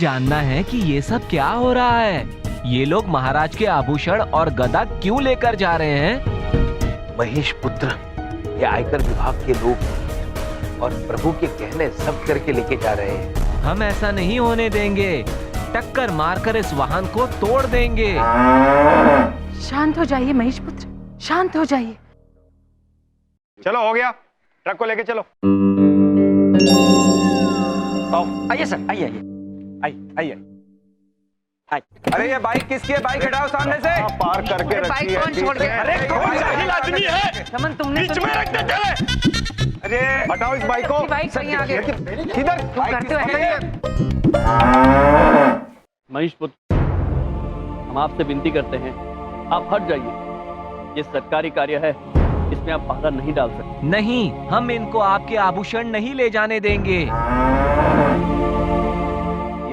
जानना है कि ये सब क्या हो रहा है। ये लोग महाराज के आभूषण और गदा क्यों लेकर जा रहे हैं? महेश पुत्र, ये आयकर विभाग के लोग और प्रभु के गहने सब करके लेके जा रहे हैं। हम ऐसा नहीं होने देंगे। टक्कर मारकर इस वाहन को तोड़ देंगे। शांत हो जाइए महेश पुत्र, शांत हो जाइए। चलो हो गया, ट्रक को लेके चलो। आइए सर, आइए आइए। अरे ये बाइक किसकी है? बाइक हटाओ सामने से। पार करके रखी है। कौन छोड़ गया? अरे कौन जाहिल आदमी है? चमन तुमने बीच में रख दे चले। अरे हटाओ इस बाइक को। बाइक कहीं आगे। किधर करते हो? महेश पुत्र, हम आपसे विनती करते हैं, आप हट जाइए। ये सरकारी कार्य है, इसमें आप बाधा नहीं डाल सकते। नहीं, हम इनको आपके आभूषण नहीं ले जाने देंगे।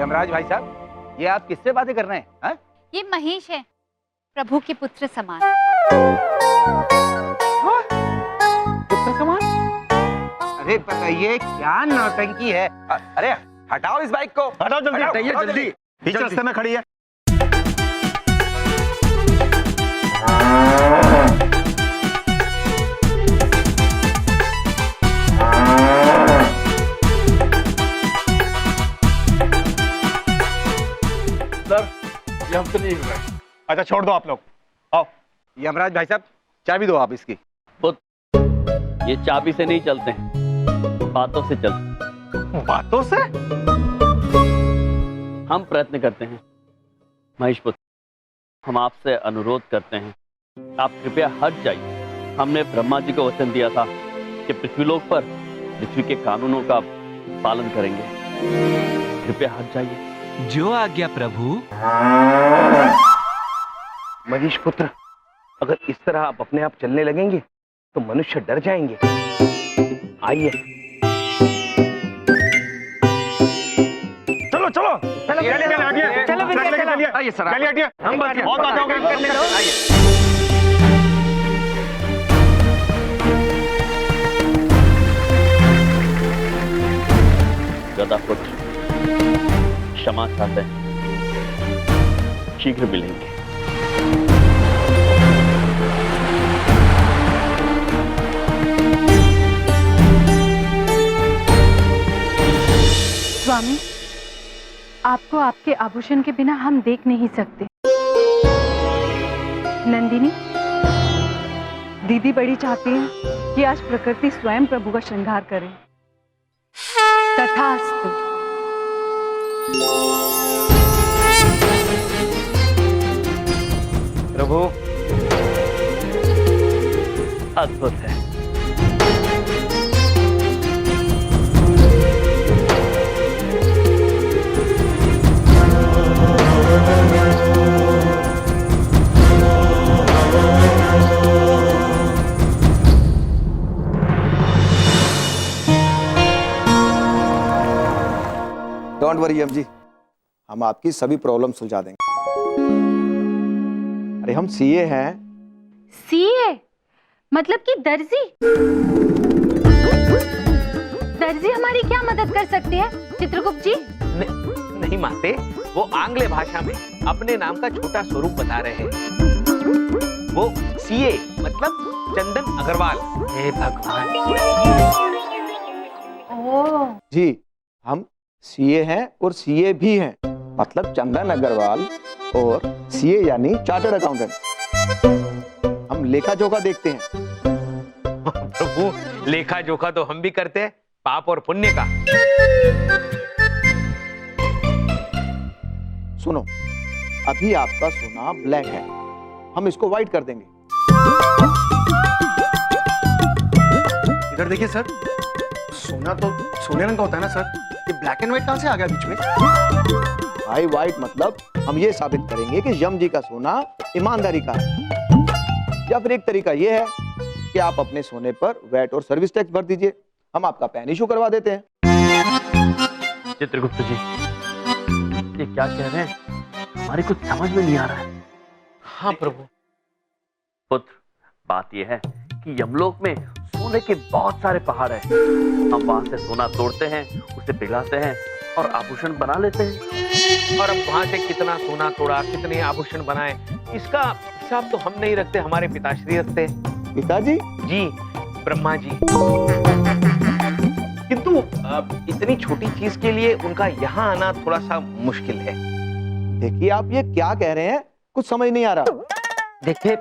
यमराज भाई साहब, ये आप किससे बातें कर रहे हैं? हा? ये महेश है, प्रभु के पुत्र समान। पुत्र समान? अरे बताइए क्या नौटंकी है? अरे हटाओ इस बाइक को। हटाओ जल्दी। हटाइए जल्दी। बीच रास्ते में खड़ी है। सर, ये हमसे नहीं हुआ। अच्छा छोड़ दो आप लोग। आओ। यमराज भाई साहब, चाबी दो आप इसकी। पुत्र, ये चाबी से नहीं चलते हैं, बातों से चलते बातों से? हम प्रयत्न करते हैं। महेश पुत्र, हम आपसे अनुरोध करते हैं, आप कृपया हट जाइए। हमने ब्रह्मा जी को वचन दिया था कि पृथ्वीलोक पर पृथ्वी के कानूनों का पालन करेंगे। कृपया हट जाइए। जो आज्ञा प्रभु। महेश पुत्र, अगर इस तरह आप अपने आप चलने लगेंगे तो मनुष्य डर जाएंगे। आइए। चलो चलो। चलिए, आइए सर। हम बहुत बात हो गई। गदा पुत्र, क्षमा चाहते हैं, शीघ्र मिलेंगे। स्वामी, आपको आपके आभूषण के बिना हम देख नहीं सकते। नंदिनी, दीदी बड़ी चाहती है कि आज प्रकृति स्वयं प्रभु का श्रृंगार करे। तथास्तु। प्रभु, अद्भुत है। डोंट वरी एम जी, हम आपकी सभी प्रॉब्लम सुलझा देंगे। अरे हम सीए हैं। सीए मतलब कि दर्जी। दर्जी हमारी क्या मदद कर सकते हैं चित्रगुप्त जी? नहीं माते, वो आंग्ल भाषा में अपने नाम का छोटा स्वरूप बता रहे हैं। वो सीए मतलब चंदन अग्रवाल। हे भगवान। ओह जी, हम सीए हैं और सीए भी हैं, मतलब चंदन अग्रवाल और सीए यानी चार्टर्ड अकाउंटेंट। हम लेखा जोखा देखते हैं। प्रभु, लेखा जोखा तो हम भी करते हैं, पाप और पुण्य का। सुनो, अभी आपका सोना ब्लैक है, हम इसको व्हाइट कर देंगे। इधर देखिए सर, सोना तो सोने रंग का होता है ना सर, ये ब्लैक एंड व्हाइट कहां से आ गया बीच में? भाई व्हाइट मतलब हम ये साबित करेंगे कि यम जी का सोना ईमानदारी का है। या फिर एक तरीका ये है कि आप अपने सोने पर वैट और सर्विस टैक्स भर दीजिए, हम आपका पैन इशू करवा देते हैं। चित्रगुप्त जी, ये क्या कह रहे हैं? हमारी कुछ समझ में नहीं आ रहा है। हाँ प्रभु। पुत्र, बात यह है कि यमलोक में सोने के बहुत सारे पहाड़ हैं। हम वहां से सोना तोड़ते हैं, उसे पिघलाते हैं और आभूषण बना लेते हैं। और अब वहां से कितना सोना तोड़ा, कितने आभूषण बनाए, इसका हिसाब तो हम नहीं रखते, हमारे पिताश्री रखते हैं। पिताजी? जी, ब्रह्मा जी। किंतु इतनी छोटी चीज के लिए उनका यहाँ आना थोड़ा सा मुश्किल है। देखिए आप ये क्या कह रहे हैं, कुछ समझ नहीं आ रहा। देखिए,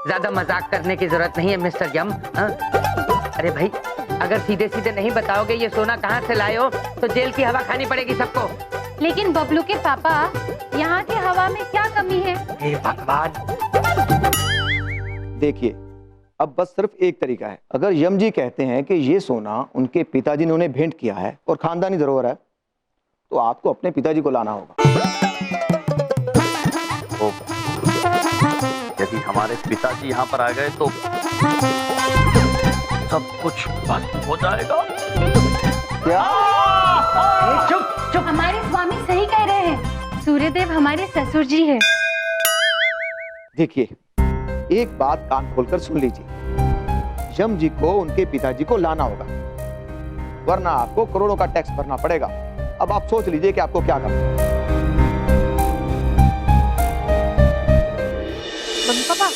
ज्यादा मजाक करने की जरूरत नहीं है मिस्टर यम। हाँ? अरे भाई, अगर सीधे सीधे नहीं बताओगे ये सोना कहाँ से लाए हो तो जेल की हवा खानी पड़ेगी सबको। लेकिन बबलू के पापा, यहाँ की हवा में क्या कमी है? हे भगवान। देखिए, अब बस सिर्फ एक तरीका है। अगर यम जी कहते हैं कि ये सोना उनके पिताजी ने उन्हें भेंट किया है और खानदानी धरोहर है, तो आपको अपने पिताजी को लाना होगा। यदि हमारे पिताजी यहाँ पर आ गए तो सब कुछ बंद हो जाएगा। क्या? चुप चुप। हमारे स्वामी सही कह रहे हैं, सूर्यदेव हमारे ससुर जी है। देखिए, एक बात कान खोलकर सुन लीजिए। यम जी को उनके पिताजी को लाना होगा, वरना आपको करोड़ों का टैक्स भरना पड़ेगा। अब आप सोच लीजिए कि आपको क्या करना है। मम्मी पापा,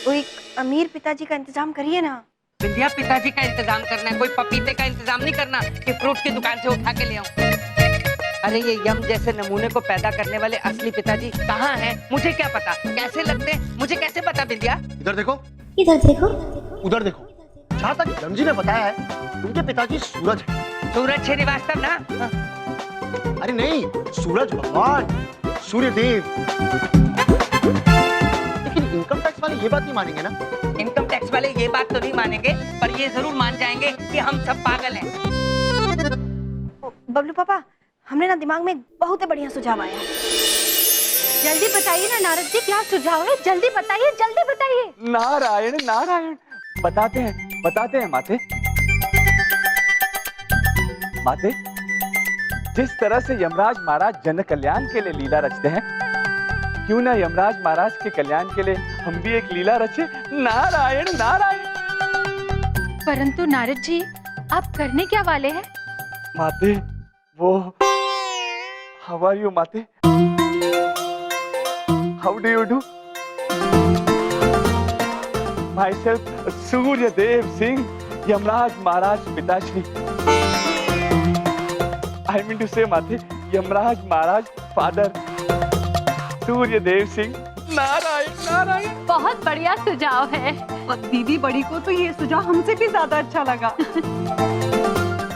वो एक अमीर पिताजी का इंतजाम करिए ना। बिंदिया, पिताजी का इंतजाम करना है, कोई पपीते का इंतजाम नहीं करना कि फ्रूट की दुकान से उठा के ले आऊं। अरे ये यम जैसे नमूने को पैदा करने वाले असली पिताजी कहाँ हैं? मुझे क्या पता, कैसे लगते हैं, मुझे कैसे पता बिंदिया? इधर देखो, इधर देखो, उधर देखो। जहाँ तक यम जी ने बताया है, उनके पिताजी सूरज है। सूरज श्रीवास्तव ना? अरे नहीं, सूरज भगवान, सूर्यदेव। लेकिन इनकम टैक्स वाले ये बात नहीं मानेंगे ना? इनकम टैक्स वाले ये बात तो नहीं मानेंगे, पर ये जरूर मान जाएंगे कि हम सब पागल हैं। बबलू पापा, हमने ना दिमाग में एक बहुत ही बढ़िया सुझाव आया है। जल्दी बताइए ना नारद जी, क्या सुझाव है? जल्दी बताइए, जल्दी बताइए। नारायण नारायण, बताते हैं माते। माते, जिस तरह से यमराज महाराज जन कल्याण के लिए लीला रचते हैं, क्यों ना यमराज महाराज के कल्याण के लिए हम भी एक लीला रचे। नारायण नारायण। परंतु नारद जी, आप करने क्या वाले हैं? माते, वो हाउ आर यू माते? How do you do? Myself Suryadev Singh, Yamraj Maharaj पिताश्री। आई मीन टू से माते, यमराज महाराज फादर सूर्यदेव सिंह। नारायण नारायण। बहुत बढ़िया सुझाव है। और दीदी बड़ी को तो ये सुझाव हमसे भी ज्यादा अच्छा लगा।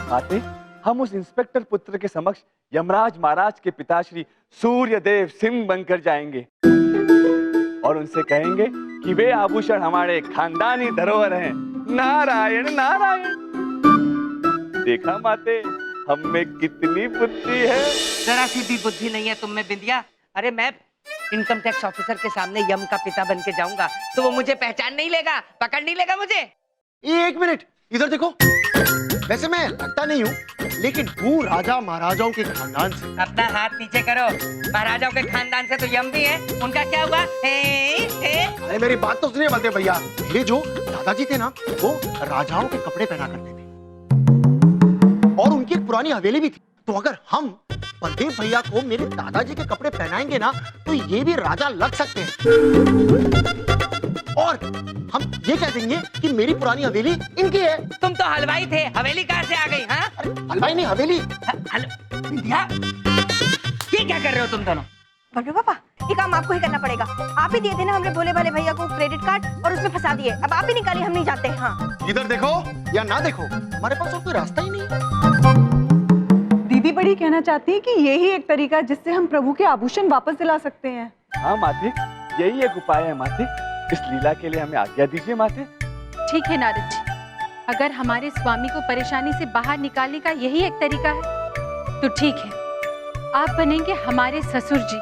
माते, हम उस इंस्पेक्टर पुत्र के समक्ष यमराज महाराज के पिताश्री सूर्यदेव सिंह बनकर जाएंगे और उनसे कहेंगे कि वे आभूषण हमारे खानदानी धरोहर हैं। नारायण नारायण। देखा माते, हम में कितनी बुद्धि है। जरा सी भी बुद्धि नहीं है तुम में बिंदिया। अरे मैं इनकम टैक्स ऑफिसर के सामने यम का पिता बन के जाऊंगा तो वो मुझे पहचान नहीं लेगा, पकड़ नहीं लेगा मुझे। एक मिनट, इधर देखो। वैसे मैं लगता नहीं हूँ, लेकिन हूँ राजा महाराजाओं के खानदान से। अपना हाथ पीछे करो। महाराजाओं के खानदान से तो यम भी है, उनका क्या हुआ? अरे मेरी बात तो सुनिए बलदेव भैया। मेरे जो दादाजी थे ना, वो राजाओं के कपड़े पहना करते थे और उनकी एक पुरानी हवेली भी थी। तो अगर हम बलदेव भैया को मेरे दादाजी के कपड़े पहनाएंगे ना, तो ये भी राजा लग सकते हैं। और हम ये कह देंगे कि मेरी पुरानी हवेली इनकी है। तुम तो हलवाई थे, हवेली कहाँ से आ गई? हाँ, हलवाई नहीं, हवेली। बिंदिया, ये क्या कर रहे हो तुम दोनों? बबलू पापा, ये काम आपको ही करना पड़ेगा। आप ही दिए थे ना हमने भोले भाले भैया को क्रेडिट कार्ड और उसमें फंसा दिए। अब आप ही निकालिए, हम नहीं जाते। हाँ, इधर देखो या ना देखो, हमारे पास और कोई रास्ता ही नहीं। दीदी बड़ी कहना चाहती है कि यही एक तरीका है जिससे हम प्रभु के आभूषण वापस दिला सकते हैं। हाँ माते, यही एक उपाय है माते। इस लीला के लिए हमें आज्ञा दीजिए माते। ठीक है नारद जी, अगर हमारे स्वामी को परेशानी से बाहर निकालने का यही एक तरीका है तो ठीक है, आप बनेंगे हमारे ससुर जी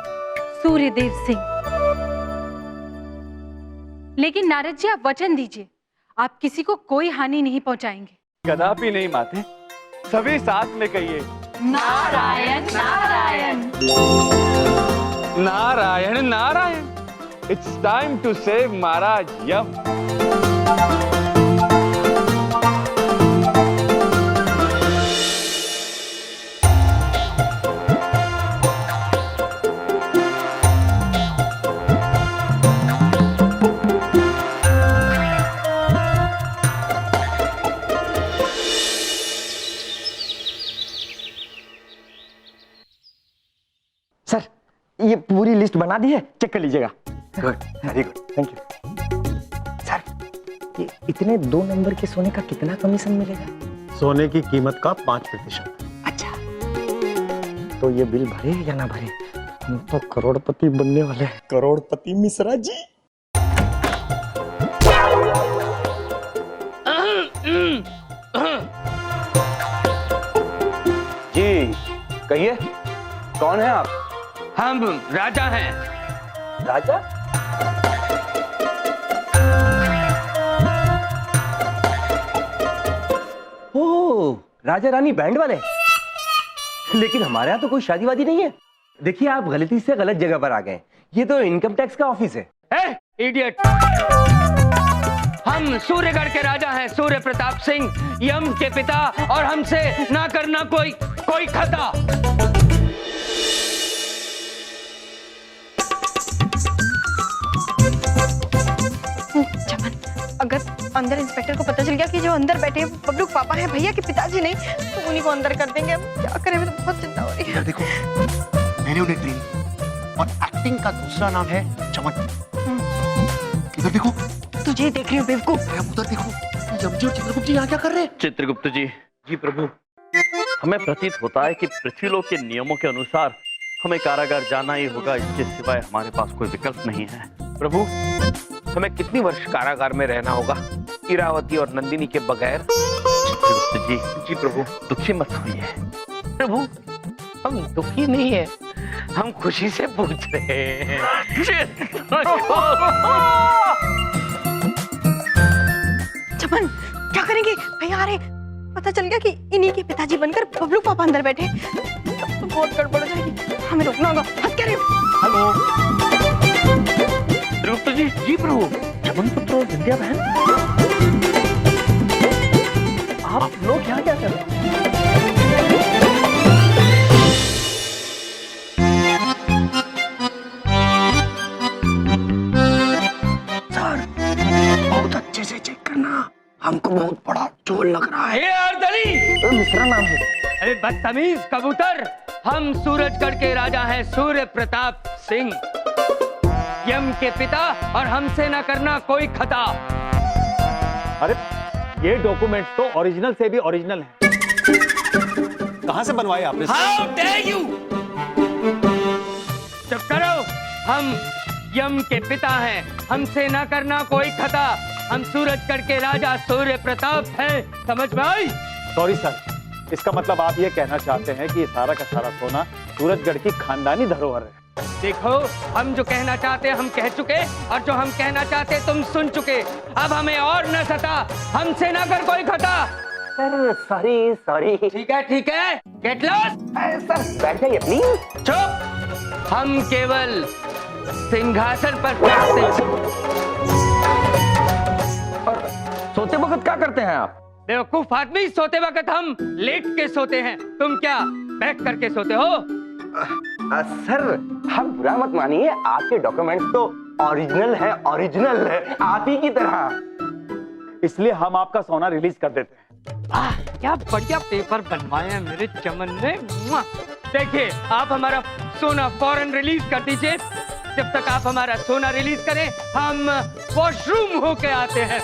सूर्यदेव सिंह। लेकिन नारद जी, आप वचन दीजिए, आप किसी को कोई हानि नहीं पहुंचाएंगे। कदापि नहीं माते, सभी साथ में कहिए Narayan Narayan. Narayan Narayan. It's time to save Maharaj Yam. List बना दी है, चेक कर लीजिएगा। Good, very good, thank you. Sir, ये इतने 2 नंबर के सोने का कितना कमीशन मिलेगा? सोने की कीमत का 5%। अच्छा, तो ये बिल भरे या ना भरे, हम तो करोड़पति बनने वाले हैं। करोड़पति मिश्रा जी। जी कहिए, कौन है आप? हम राजा हैं। राजा? ओ, राजा रानी बैंड वाले। लेकिन हमारे यहाँ तो कोई शादी वादी नहीं है। देखिए, आप गलती से गलत जगह पर आ गए। ये तो इनकम टैक्स का ऑफिस है। इडियट! हम सूर्यगढ़ के राजा हैं, सूर्य प्रताप सिंह, यम के पिता, और हमसे ना करना कोई खता। चमन, अगर अंदर इंस्पेक्टर को पता चल गया कि जो अंदर बैठे बबलू पापा है, भैया के पिताजी नहीं, तो उन्हीं को अंदर कर देंगे। अब क्या करें, मुझे तो बहुत चिंता हो रही है। देखो, मैंने उन्हें ट्रेन किया और एक्टिंग का दूसरा नाम है चमन। इधर देखो। तुझे देख रही हूँ बेवकूफ। उधर देखो, यमजी और चित्रगुप्त जी यहाँ क्या कर रहे हैं? चित्रगुप्त जी। जी प्रभु। हमें प्रतीत होता है कि पृथ्वीलोक के नियमों के अनुसार हमें कारागार जाना ही होगा, इसके सिवाय हमारे पास कोई विकल्प नहीं है। प्रभु, हमें कितनी वर्ष कारागार में रहना होगा, इरावती और नंदिनी के बगैर? चित्रगुप्त जी। जी प्रभु। दुखी मत होइए। प्रभु, हम दुखी नहीं है, हम खुशी से पूछ रहे हैं। चमन, क्या करेंगे? भैया आ रहे। पता चल गया कि इन्हीं के पिताजी बनकर बबलू पापा अंदर बैठे। तो बहुत गड़बड़ हो जाएगी, हमें रोकना होगा। हद करें। हेलो चित्रगुप्त जी। जी प्रभु। चमन पुत्र और विंध्या बहन, आप लोग यहाँ क्या कर रहे हैं? बहुत अच्छे से चेक करना, हमको बहुत बड़ा चोर लग रहा है। अर्दली! मिश्रा नाम है। अरे बदतमीज कबूतर, हम सूरजगढ़ के राजा हैं, सूर्य प्रताप सिंह, यम के पिता, और हमसे ना करना कोई खता। अरे ये डॉक्यूमेंट तो ओरिजिनल से भी ओरिजिनल है। कहां से बनवाए आपने? How dare you! चुप करो। हम यम के पिता हैं, हमसे ना करना कोई खता। हम सूरजगढ़ के राजा सूर्य प्रताप हैं, समझ में आई? सॉरी सर, इसका मतलब आप ये कहना चाहते हैं कि ये सारा का सारा सोना सूरजगढ़ की खानदानी धरोहर है। देखो, हम जो कहना चाहते हम कह चुके, और जो हम कहना चाहते तुम सुन चुके। अब हमें और न सता, हमसे ना कर कोई खता। Sir sorry. ठीक है, गेट लॉस्ट। सर बैठ जाइए प्लीज। चुप, हम केवल सिंहासन पर बैठते हैं। और सोते वक्त क्या करते हैं आप? बेवकूफ आदमी, सोते वक्त हम लेट के सोते हैं, तुम क्या बैठ करके सोते हो? सर, आप बुरा मत मानिए, आपके डॉक्यूमेंट्स तो ओरिजिनल है, आप ही की तरह। इसलिए हम आपका सोना रिलीज कर देते हैं। क्या बढ़िया पेपर बनवाए हैं मेरे चमन ने। देखिए, आप हमारा सोना फौरन रिलीज कर दीजिए। जब तक आप हमारा सोना रिलीज करें, हम वॉशरूम होके आते हैं।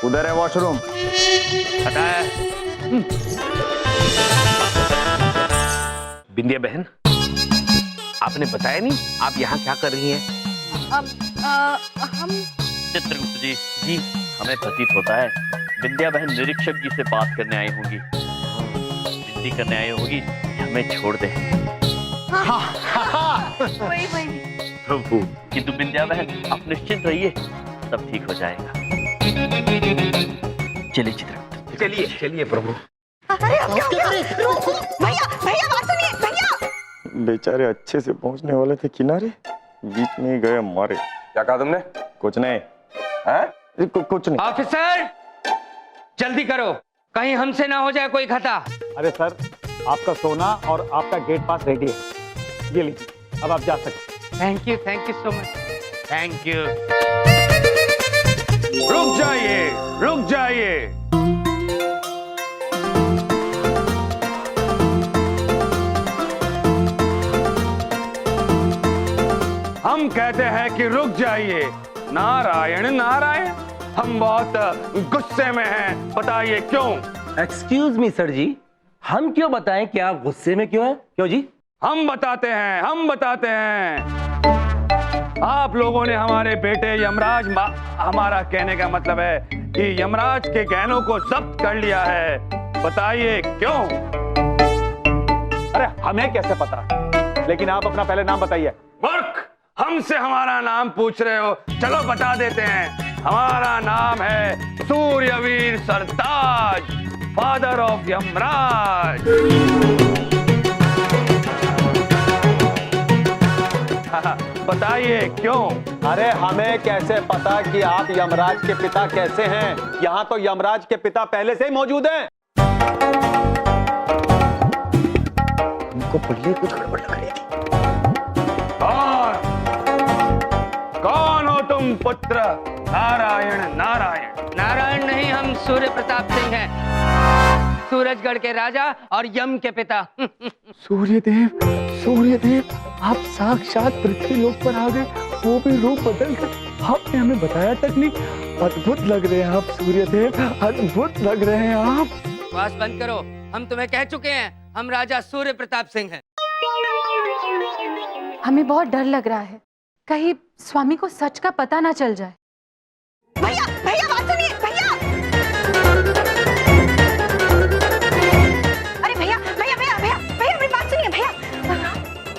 उधर है वॉशरूम। पता है। बिंदिया बहन, आपने बताया नहीं आप यहाँ क्या कर रही हैं? हम चित्रगुप्त जी। जी, हमें प्रतीत होता है विंध्या बहन निरीक्षक जी से बात करने आई होंगी, विनती करने आई होगी, हमें छोड़ दे। वही। प्रभु, किंतु विंध्या बहन आप निश्चिंत रहिए, सब ठीक हो जाएगा। चलिए चित्रगुप्त। चलिए प्रभु। अरे अब क्या हो गया? भैया बात सुनिए, भैया। बेचारे अच्छे से पहुंचने वाले थे किनारे, बीच में ही गए मारे। क्या कहा तुमने? कुछ नहीं है? कुछ नहीं। ऑफिसर, जल्दी करो, कहीं हमसे ना हो जाए कोई खता। अरे सर, आपका सोना और आपका गेट पास रेडी है, ये लीजिए, अब आप जा सकते। Thank you so much. Thank you. रुक जाइए। हम कहते हैं कि रुक जाइए। नारायण नारायण, हम बहुत गुस्से में हैं, बताइए क्यों? एक्सक्यूज मी सर जी, हम क्यों बताएं कि आप गुस्से में क्यों हैं? क्यों जी? हम बताते हैं। आप लोगों ने हमारे बेटे यमराज, हमारा कहने का मतलब है कि यमराज के गहनों को जब्त कर लिया है। बताइए क्यों? अरे हमें कैसे पता, लेकिन आप अपना पहले नाम बताइए। मूर्ख, हमसे हमारा नाम पूछ रहे हो? चलो बता देते हैं। हमारा नाम है सूर्यवीर सरताज, फादर ऑफ यमराज। बताइए क्यों? अरे हमें कैसे पता कि आप यमराज के पिता कैसे हैं? यहाँ तो यमराज के पिता पहले से ही मौजूद हैं। हमको पहले कुछ गड़बड़ लग रही थी। कौन हो तुम पुत्र? नारायण नारायण। नारायण नहीं, हम सूर्य प्रताप सिंह हैं, सूरजगढ़ के राजा और यम के पिता। सूर्यदेव, सूर्यदेव, आप साक्षात पृथ्वी लोक पर आ गए, वो भी रूप बदल कर। आपने हमें बताया तक नहीं। अद्भुत लग रहे हैं आप सूर्यदेव, अद्भुत लग रहे हैं आप। बस बंद करो, हम तुम्हें कह चुके हैं, हम राजा सूर्य प्रताप सिंह हैं। हमें बहुत डर लग रहा है, कहीं स्वामी को सच का पता ना चल जाए। भैया भैया बात सुनिए भैया। अरे भैया भैया भैया भैया भैया मेरी बात सुनिए भैया।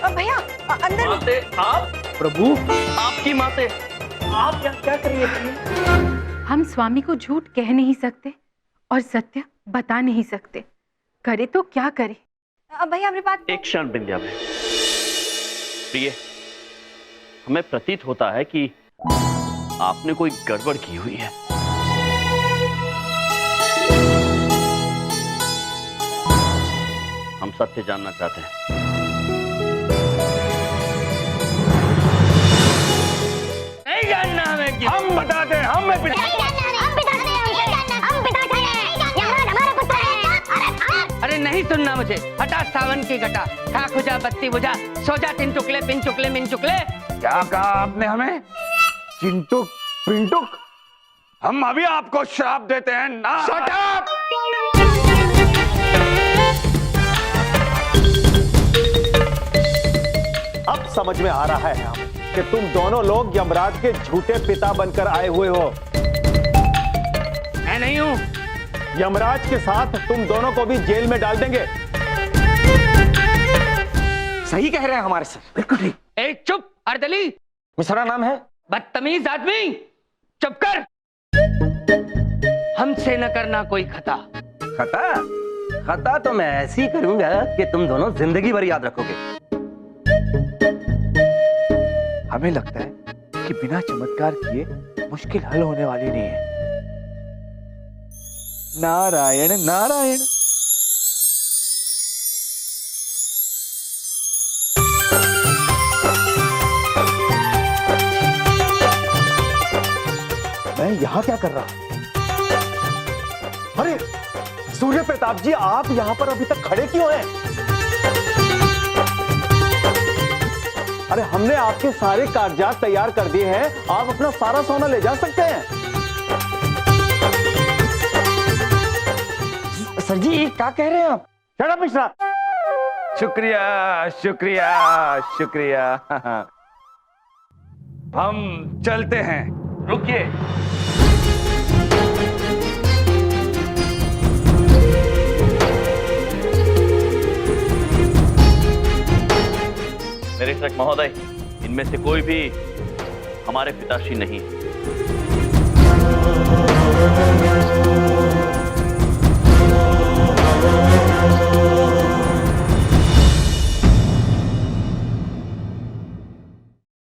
भैया अंदर माते आप? प्रभु, आपकी माते, आप क्या करिए? हम स्वामी को झूठ कह नहीं सकते और सत्य बता नहीं सकते, करे तो क्या करे? भैया मेरी बात। एक क्षण बिंद्या में प्रिय, हमें प्रतीत होता है कि आपने कोई गड़बड़ की हुई है। हम सत्य जानना चाहते हैं। नहीं जानना हमें क्यों? हम बताते हैं, हम अरे नहीं सुनना मुझे, हटा सावन की घटा, खाक बुझा बत्ती बुझा, सो जा तीन टुकले पिन चुकले मिन चुकले। क्या कहा आपने हमें? चिंटुक पिंटुक? हम अभी आपको श्राप देते हैं ना। Shut up! अब समझ में आ रहा है हमें कि तुम दोनों लोग यमराज के झूठे पिता बनकर आए हुए हो। मैं नहीं हूँ। यमराज के साथ तुम दोनों को भी जेल में डाल देंगे। सही कह रहे हैं हमारे सर, बिल्कुल ठीक। ए चुप अर्दली, मिश्रा नाम है। बदतमीज आदमी, चुप कर। हमसे न करना कोई खता। खता तो मैं ऐसे ही करूंगा कि तुम दोनों जिंदगी भर याद रखोगे। हमें लगता है कि बिना चमत्कार किए मुश्किल हल होने वाली नहीं है। नारायण नारायण। मैं यहाँ क्या कर रहा हूँ? अरे सूर्य प्रताप जी, आप यहाँ पर अभी तक खड़े क्यों हैं? अरे हमने आपके सारे कागजात तैयार कर दिए हैं, आप अपना सारा सोना ले जा सकते हैं। सर जी क्या कह रहे हैं आप? Shut up Mishra. शुक्रिया शुक्रिया शुक्रिया। हम चलते हैं। रुकिए, निरीक्षक महोदय, इनमें से कोई भी हमारे पिताश्री नहीं है।